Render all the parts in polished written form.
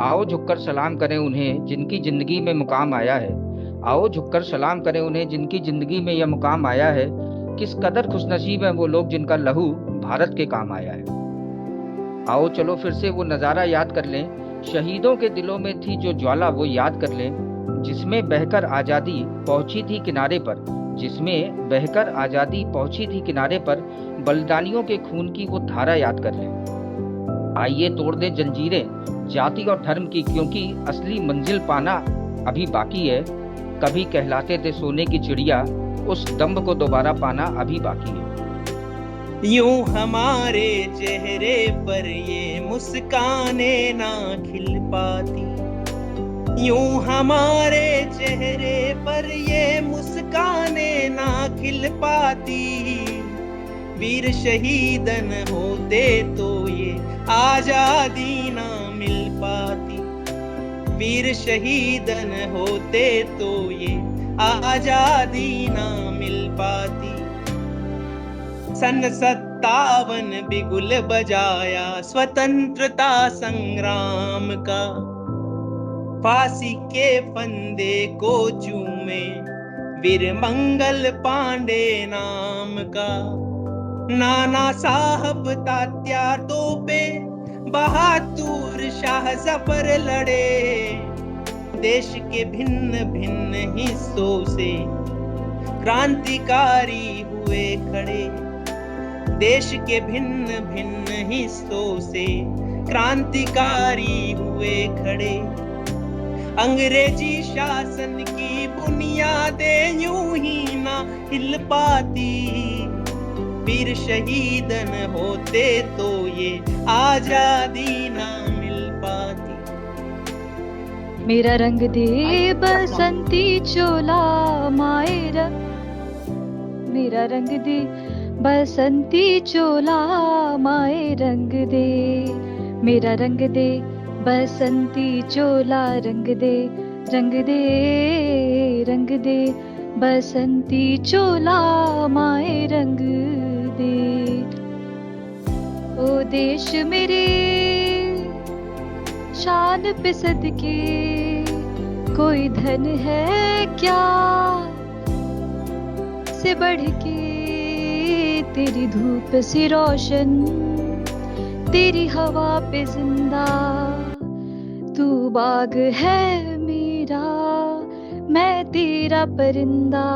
आओ झुककर सलाम करें उन्हें जिनकी जिंदगी में मुकाम आया है। आओ झुककर सलाम करें उन्हें जिनकी जिंदगी में यह मुकाम आया है। किस कदर खुशनसीब हैं वो लोग जिनका लहू भारत के काम आया है। आओ चलो फिर से वो नज़ारा याद कर लें, शहीदों के दिलों में थी जो ज्वाला वो याद कर लें, जिसमें बहकर आज़ादी पहुंची थी किनारे पर। जिसमें बहकर आज़ादी पहुंची थी किनारे पर, बलिदानियों के खून की वो धारा याद कर लें। आइए तोड़ दें जंजीरें जाति और धर्म की, क्योंकि असली मंजिल पाना अभी बाकी है। कभी कहलाते थे सोने की चिड़िया, उस दम्भ को दोबारा पाना अभी बाकी है। यूं हमारे चेहरे पर ये मुस्काने ना खिल पाती, यूं हमारे चेहरे पर ये मुस्काने ना खिल पाती। वीर शहीदन होते तो ये आजादी ना मिल पाती, वीर शहीदन होते तो ये आजादी ना मिल पाती। सन 57 बिगुल बजाया स्वतंत्रता संग्राम का, फांसी के फंदे को चूमे वीर मंगल पांडे नाम का। नाना साहब तात्या तोपे बहादुर शाह जफर लड़े, देश के भिन्न भिन्न हिस्सों से क्रांतिकारी हुए खड़े, देश के भिन्न भिन्न हिस्सों से क्रांतिकारी हुए खड़े। अंग्रेजी शासन की बुनियादें यूं ही ना हिल पाती, वीर शहीदन होते तो ये आजादी ना मिल पाती। मेरा रंग दे बसंती चोला माए रंग, मेरा रंग दे बसंती चोला माए रंग दे, मेरा रंग दे बसंती चोला रंग दे, रंग दे रंग दे बसंती चोला माए रंग दे। ओ देश मेरे शान पे सदके कोई धन है क्या से बढ़ के, तेरी धूप से रोशन तेरी हवा पे जिंदा, तू बाग है मेरा मैं तेरा परिंदा।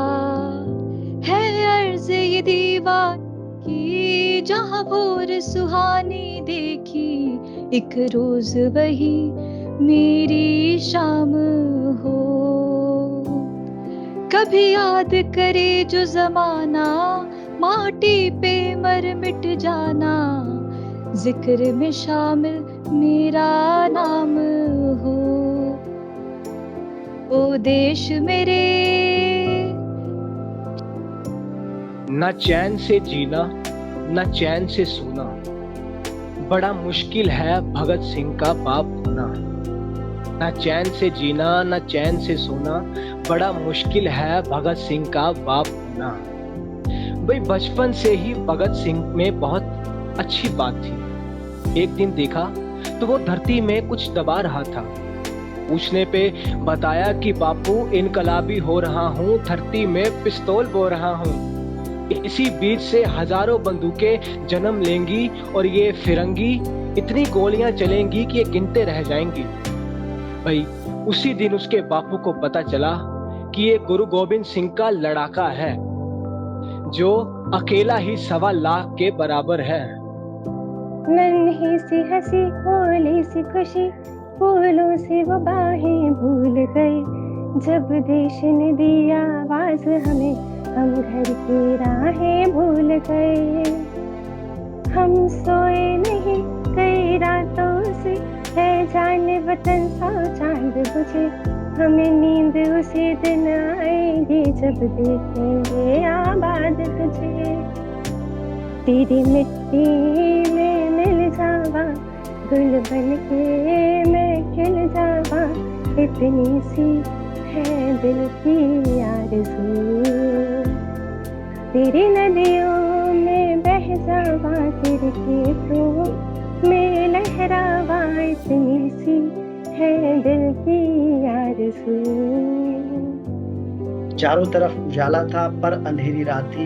है अर्ज़ ये दीवार की जहाँ भोर सुहानी देखी, एक रोज वही मेरी शाम हो। कभी याद करे जो जमाना माटी पे मर मिट जाना, जिक्र में शामिल मेरा नाम हो। ओ देश मेरे न चैन से जीना न चैन से सोना, बड़ा मुश्किल है भगत सिंह का बाप होना। न चैन से जीना न चैन से सोना, बड़ा मुश्किल है भगत सिंह का बाप होना। भाई बचपन से ही भगत सिंह में बहुत अच्छी बात थी। एक दिन देखा तो वो धरती में कुछ दबा रहा था। पूछने पे बताया कि बापू इनकलाबी हो रहा हूँ, धरती में पिस्तौल बो रहा हूँ। इसी बीच से हजारों बंदूकें जन्म लेंगी और ये फिरंगी इतनी गोलियां चलेंगी कि ये गिनते रह जाएंगी। भाई उसी दिन उसके बापू को पता चला कि ये गुरु गोविंद सिंह का लड़ाका है, जो अकेला ही 1.25 लाख के बराबर है। नन्ही सी हंसी भोली सी खुशी, फूलों से वो बाहें भूल गए। जब देश ने दिया आवाज हमें, हम घर की राहें भूल गए। हम सोए नहीं कई रातों से, है जाने वतन सौ चांद बुझे। हमें नींद उसी दिन आएगी जब देखेंगे आबाद तुझे। तेरी मिट्टी में मिल जावा, गुल बन के मैं खिल जावा। इतनी सी है दिल की आरज़ू, तेरी नदियों में बह जावा, तेरे खेतों में लहरावा। इतनी सी है दिल की आरज़ू। चारों तरफ उजाला था पर अंधेरी रात थी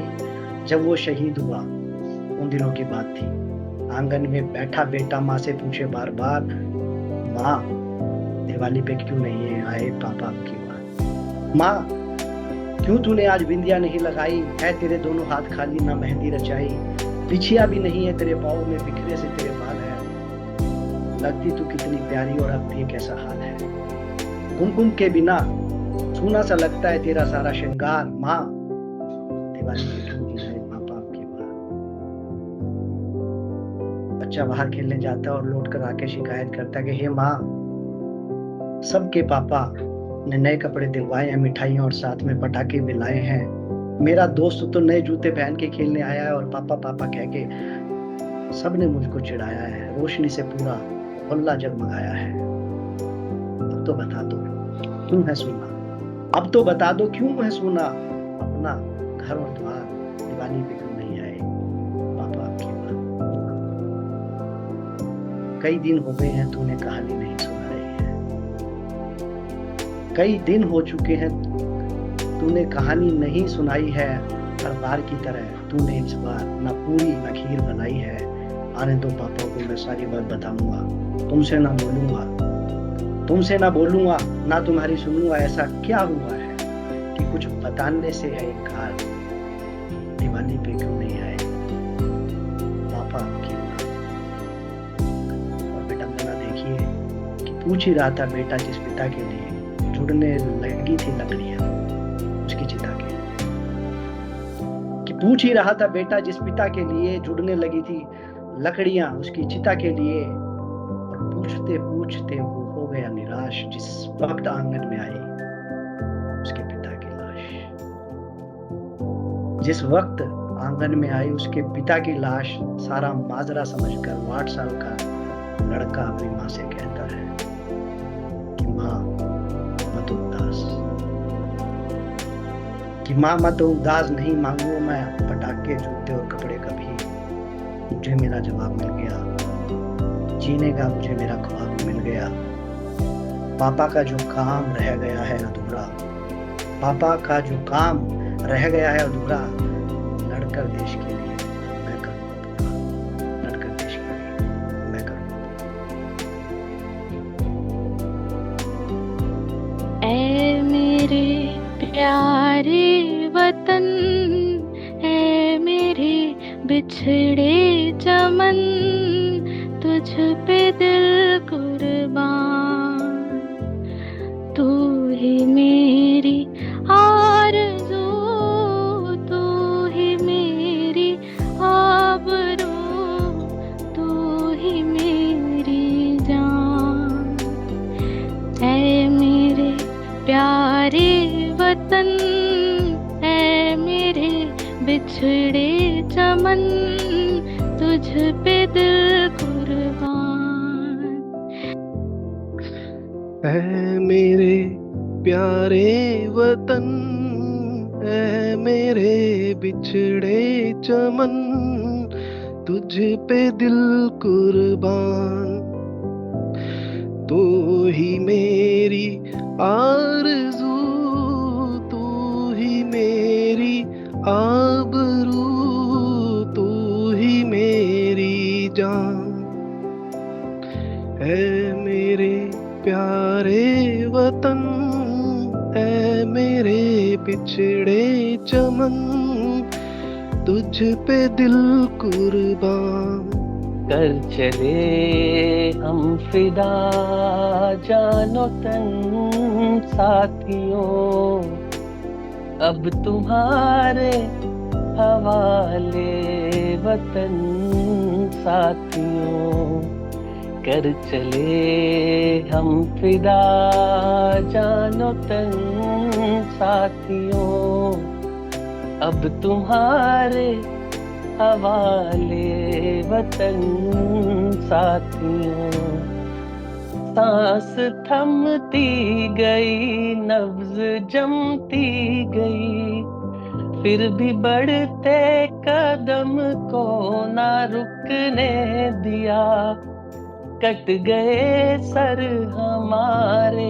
जब वो शहीद हुआ, उन दिनों की बात थी। आंगन में बैठा बेटा माँ से पूछे बार बार, माँ दिवाली पे क्यों नहीं आए पापा आपकी बात। माँ क्यों तूने आज बिंदिया नहीं लगाई, है तेरे दोनों हाथ खाली ना मेहंदी रचाई। बिछिया भी नहीं है तेरे पाँव में, बिखरे से तेरे बाल है। लगती तू कितनी प्यारी और अब भी कैसा हाल है। कुमकुम के बिना सूना सा लगता है तेरा सारा श्रृंगार। माँ दिवाली पे क्यों नहीं आए पापा आपकी बात। बच्चा बाहर खेलने जाता है और लौट कर आके शिकायत करता है कि हे माँ, सबके पापा ने नए कपड़े दिलवाए हैं, मिठाइयाँ और साथ में पटाखे भी लाए हैं। मेरा दोस्त तो नए जूते पहन के खेलने आया है और पापा पापा कह के सबने मुझको चिढ़ाया है। रोशनी से पूरा मोहल्ला जगमगाया है। अब तो बता दो क्यों है सोना, अब तो बता दो क्यों है सोना अपना घर और द्वार। दिवाली पे क्यों नहीं आए पापा आपकी बात। कई दिन हो गए हैं तूने कहानी नहीं सुना रही है। कई दिन हो चुके हैं तूने कहानी नहीं सुनाई है। हर बार की तरह तूने इस बार ना पूरी ना खीर बनाई है। आने दो पापा को, मैं सारी बात बताऊंगा। तुमसे ना बोलूंगा ना तुम्हारी सुनूंगा। ऐसा क्या हुआ है कि कुछ बताने से है इनकार। दिवाली पे क्यों नहीं आए पापा आपकी बात। और विडंबना देखिए कि पूछ ही रहा था बेटा जिस पिता के लिए जुड़ने लगी थी लकड़ियां उसकी चिता के, कि पूछ ही रहा था बेटा जिस पिता के लिए जुड़ने लगी थी लकड़ियां उसकी चिता के लिए। और पूछते पूछते वो हो गया निराश जिस वक्त आंगन में आई उसके पिता की लाश। जिस वक्त आंगन में आई उसके पिता की लाश, सारा माजरा समझकर 8 साल का लड़का अपनी माँ से कहता है कि माँ मत उदास, कि माँ मत उदास, नहीं मांगू मैं पटाखे जूते और कपड़े कभी। मुझे मेरा जवाब मिल गया, जीने का मुझे मेरा ख्वाब मिल गया। पापा का जो काम रह गया है अधूरा, पापा का जो काम रह गया है अधूरा, लड़कर देश के लिए मैं करूँगा पूरा। लड़कर देश के लिए मैं करूँगा। ऐ मेरे प्यारे वतन, ऐ मेरे बिछड़े चमन, तुझ पे दिल कुर्बान। तू ही मेरी आरज़ू, तू ही मेरी आबरू, तू ही मेरी जान। ऐ मेरे प्यारे वतन, ऐ मेरे बिछड़े चमन, तुझ पे दिल कुर्बान। ऐ मेरे प्यारे वतन, ऐ मेरे बिछड़े चमन, तुझ पे दिल कुर्बान। तू ही मेरी आरज़ू, तू ही मेरी आबरू, तू ही मेरी जान। ऐ मेरे प्यारे वतन, ऐ मेरे बिछड़े चमन, तुझ पे दिल कुर्बान। कर चले हम फिदा जानो तन साथियों, अब तुम्हारे हवाले वतन साथियों। कर चले हम फिदा जानो तन साथियों, अब तुम्हारे हवाले वतन साथियों। सांस थमती गई, नब्ज जमती गई, फिर भी बढ़ते कदम को ना रुकने दिया। कट गए सर हमारे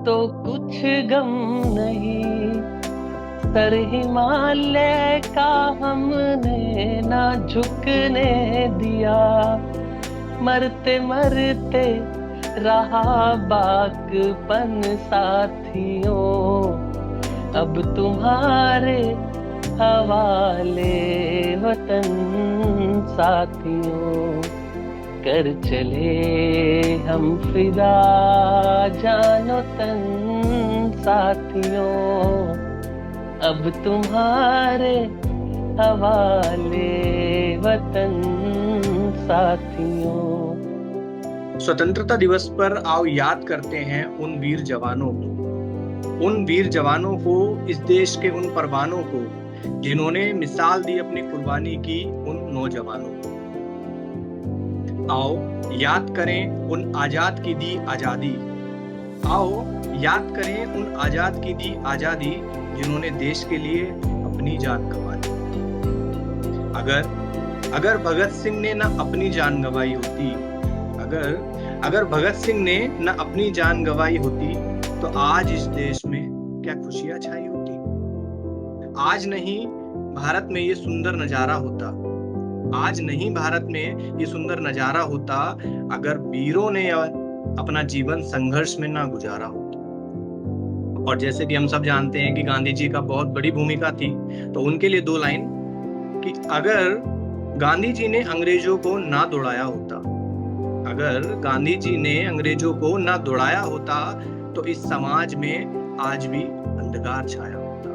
तो कुछ गम नहीं, सर हिमालय का हमने ना झुकने दिया, मरते मरते रहा बाकपन साथियों, अब तुम्हारे हवाले वतन साथियों, कर चले हम फिदा जानो तन साथियों, अब तुम्हारे हवाले वतन साथियों। स्वतंत्रता दिवस पर आओ याद करते हैं उन वीर जवानों को, उन वीर जवानों को, इस देश के उन परवानों को जिन्होंने मिसाल दी अपनी कुर्बानी की उन नौजवानों को। आओ याद करें उन आजाद की दी आजादी, आओ याद करें उन आजाद की दी आजादी जिन्होंने देश के लिए अपनी जान गंवा दी। अगर भगत सिंह ने ना अपनी जान गंवाई होती, अगर भगत सिंह ने न अपनी जान गंवाई होती तो आज इस देश में क्या खुशियां छाई होती। आज नहीं भारत में ये सुंदर नजारा होता, आज नहीं भारत में ये सुंदर नजारा होता अगर वीरों ने अपना जीवन संघर्ष में ना गुजारा होता। और जैसे कि हम सब जानते हैं कि गांधी जी का बहुत बड़ी भूमिका थी, तो उनके लिए 2 लाइन कि अगर गांधी जी ने अंग्रेजों को ना दौड़ाया होता, अगर गांधी जी ने अंग्रेजों को ना दौड़ाया होता तो इस समाज में आज भी अंधकार छाया होता।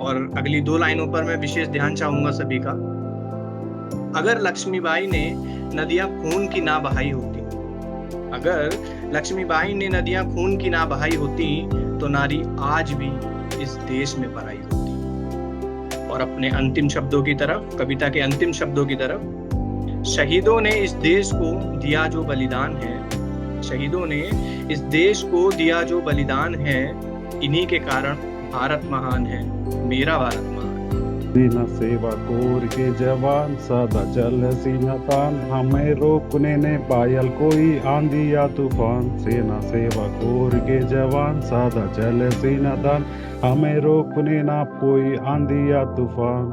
और अगली 2 लाइनों पर मैं विशेष ध्यान चाहूंगा सभी का। अगर लक्ष्मीबाई ने नदियां खून की ना बहाई होती, अगर लक्ष्मीबाई ने नदियां खून की ना बहाई होती तो नारी आज भी इस देश में पराई होती। और अपने अंतिम शब्दों की तरफ, कविता के अंतिम शब्दों की तरफ, शहीदों ने इस देश को दिया जो बलिदान है, शहीदों ने इस देश को दिया जो बलिदान है, इन्हीं के कारण भारत महान है, मेरा भारत महान। सीना सेवा कोर के जवान सदा चल सीना तान, हमें रोकने ने पायल कोई आंधी या तूफान। सेना सेवा कोर के जवान सदा चल सीना तान, हमें रोकने ना कोई आंधी या तूफान।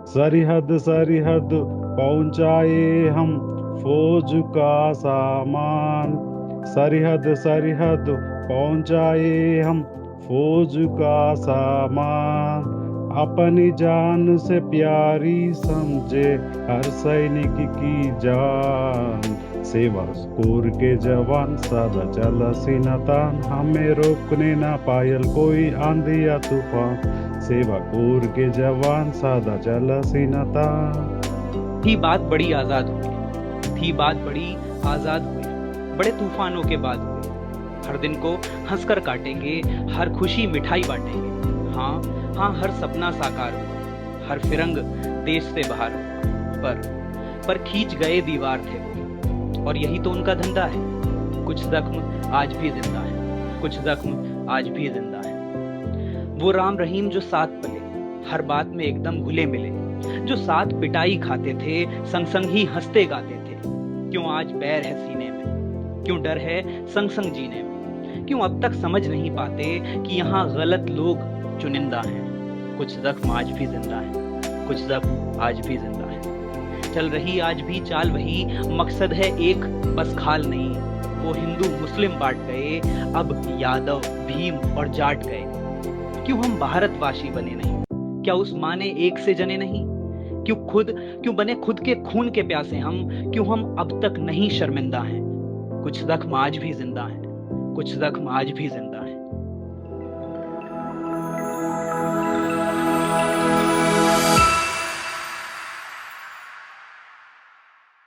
सरहद सरहद पहुंचाए हम फौज का सामान, सरहद सरहद पहुंचाए हम फौज का सामान। अपनी जान से प्यारी समझे हर सैनिक की जान, सेवा कोर के जवान सदा चला सीना तान, हमें रोकने ना पायल कोई आंधी या तूफान। सेवा कोर के जवान सदा चला सीना तान। थी बात बड़ी आजाद हुई, थी बात बड़ी आजाद हुई, बड़े तूफानों के बाद हुई। हर दिन को हंसकर काटेंगे, हर खुशी मिठाई बांटेंगे। हाँ हाँ, हर सपना साकार हुआ, हर फिरंग देश से बाहर हुआ, पर खींच गए दीवार थे वो, और यही तो उनका धंधा है। कुछ जख्म आज भी जिंदा है, कुछ जख्म आज भी जिंदा है। वो राम रहीम जो साथ पले, हर बात में एकदम घुले मिले, जो साथ पिटाई खाते थे, संग संग ही हंसते गाते थे। क्यों आज बैर है सीने में, क्यों डर है संग संग जीने में, क्यों अब तक समझ नहीं पाते कि यहाँ गलत लोग चुनिंदा हैं। कुछ जख्म आज भी जिंदा है, कुछ जख्म आज भी जिंदा है। चल रही आज भी चाल वही, मकसद है एक बस खाल नहीं। वो हिंदू मुस्लिम बांट गए, अब यादव भीम और जाट गए। क्यों हम भारतवासी बने नहीं, क्या उस माँ ने एक से जने नहीं। क्यों बने खुद के खून के प्यासे हम, क्यों हम अब तक नहीं शर्मिंदा हैं। कुछ जख्म आज भी जिंदा है, कुछ जख्म आज भी जिंदा है।